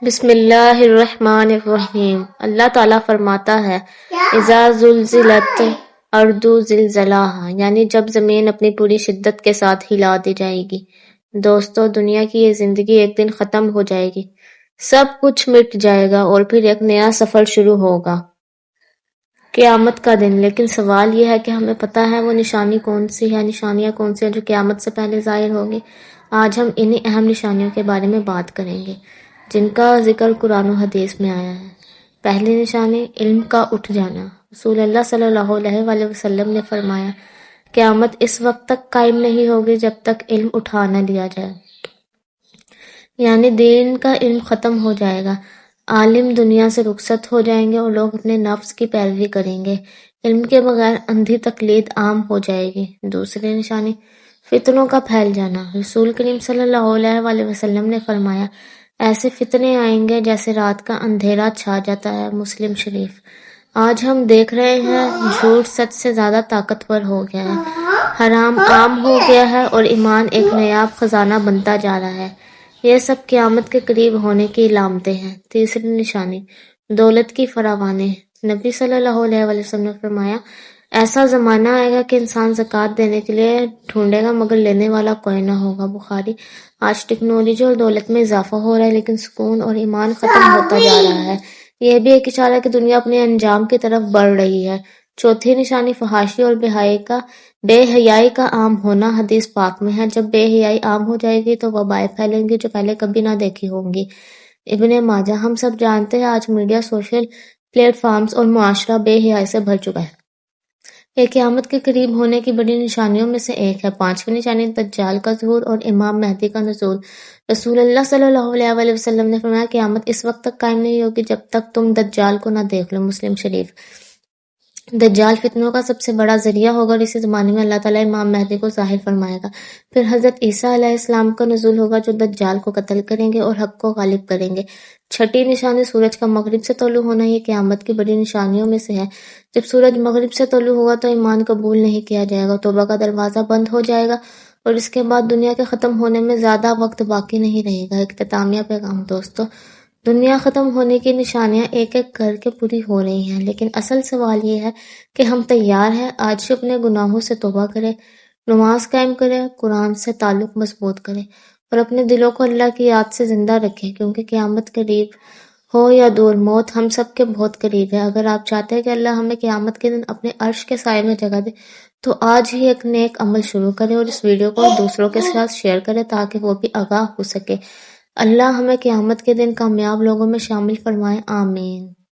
بسم اللہ الرحمن الرحیم۔ اللہ تعالیٰ فرماتا ہے اذا زلزلت الارض زلزالہا، یعنی جب زمین اپنی پوری شدت کے ساتھ ہلا دی جائے گی۔ دوستو، دنیا کی یہ زندگی ایک دن ختم ہو جائے گی، سب کچھ مٹ جائے گا اور پھر ایک نیا سفر شروع ہوگا، قیامت کا دن۔ لیکن سوال یہ ہے کہ ہمیں پتہ ہے وہ نشانی کون سی ہے، نشانیاں کون سی ہیں جو قیامت سے پہلے ظاہر ہوگی؟ آج ہم انہی اہم نشانیوں کے بارے میں بات کریں گے جن کا ذکر قرآن و حدیث میں آیا ہے۔ پہلی نشانی، علم کا اٹھ جانا۔ رسول اللہ صلی اللہ علیہ وآلہ وسلم نے فرمایا، قیامت اس وقت تک قائم نہیں ہوگی جب تک علم اٹھا نہ لیا جائے، یعنی دین کا علم ختم ہو جائے گا، عالم دنیا سے رخصت ہو جائیں گے اور لوگ اپنے نفس کی پیروی کریں گے، علم کے بغیر اندھی تقلید عام ہو جائے گی۔ دوسری نشانی، فتنوں کا پھیل جانا۔ رسول کریم صلی اللہ علیہ وآلہ وسلم نے فرمایا، ایسے فتنے آئیں گے جیسے رات کا اندھیرا چھا جاتا ہے۔ مسلم شریف۔ آج ہم دیکھ رہے ہیں جھوٹ سچ سے زیادہ طاقتور ہو گیا ہے، حرام عام ہو گیا ہے اور ایمان ایک نایاب خزانہ بنتا جا رہا ہے۔ یہ سب قیامت کے قریب ہونے کی علامتیں ہیں۔ تیسری نشانی، دولت کی فراوانی۔ نبی صلی اللہ علیہ وآلہ وسلم نے فرمایا، ایسا زمانہ آئے گا کہ انسان زکوٰۃ دینے کے لیے ڈھونڈے گا مگر لینے والا کوئی نہ ہوگا۔ بخاری۔ آج ٹیکنالوجی اور دولت میں اضافہ ہو رہا ہے لیکن سکون اور ایمان ختم ہوتا جا رہا ہے۔ یہ بھی ایک اشارہ ہے کہ دنیا اپنے انجام کی طرف بڑھ رہی ہے۔ چوتھی نشانی، فحاشی اور بے حیائی کا عام ہونا۔ حدیث پاک میں ہے، جب بے حیائی عام ہو جائے گی تو وبائیں پھیلیں گی جو پہلے کبھی نہ دیکھی ہوں گی۔ ابن ماجہ۔ ہم سب جانتے ہیں آج میڈیا، سوشل پلیٹ فارمز اور معاشرہ بے حیائی سے بھر چکا ہے۔ یہ قیامت کے قریب ہونے کی بڑی نشانیوں میں سے ایک ہے۔ پانچویں نشانی، دجال کا ظہور اور امام مہدی کا نزول۔ رسول اللہ صلی اللہ علیہ وآلہ وسلم نے فرمایا، قیامت اس وقت تک قائم نہیں ہوگی جب تک تم دجال کو نہ دیکھ لو۔ مسلم شریف۔ دجال فتنوں کا سب سے بڑا ذریعہ ہوگا اور اسی زمانے میں اللہ تعالیٰ امام مہدی کو ظاہر فرمائے گا۔ پھر حضرت عیسیٰ علیہ السلام کا نزول ہوگا جو دجال کو قتل کریں گے اور حق کو غالب کریں گے۔ چھٹی نشانی، سورج کا مغرب سے طلوع ہونا۔ یہ قیامت کی بڑی نشانیوں میں سے ہے۔ جب سورج مغرب سے طلوع ہوگا تو ایمان قبول نہیں کیا جائے گا، توبہ کا دروازہ بند ہو جائے گا اور اس کے بعد دنیا کے ختم ہونے میں زیادہ وقت باقی نہیں رہے گا۔ اختتامیہ پیغام۔ دوستو، دنیا ختم ہونے کی نشانیاں ایک ایک کر کے پوری ہو رہی ہیں، لیکن اصل سوال یہ ہے کہ ہم تیار ہیں؟ آج سے اپنے گناہوں سے توبہ کریں، نماز قائم کریں، قرآن سے تعلق مضبوط کریں اور اپنے دلوں کو اللہ کی یاد سے زندہ رکھیں، کیونکہ قیامت قریب ہو یا دور، موت ہم سب کے بہت قریب ہے۔ اگر آپ چاہتے ہیں کہ اللہ ہمیں قیامت کے دن اپنے عرش کے سائے میں جگہ دے تو آج ہی ایک نیک عمل شروع کریں اور اس ویڈیو کو دوسروں کے ساتھ شیئر کریں تاکہ وہ بھی آگاہ ہو سکے۔ اللہ ہمیں قیامت کے دن کامیاب لوگوں میں شامل فرمائے، آمین۔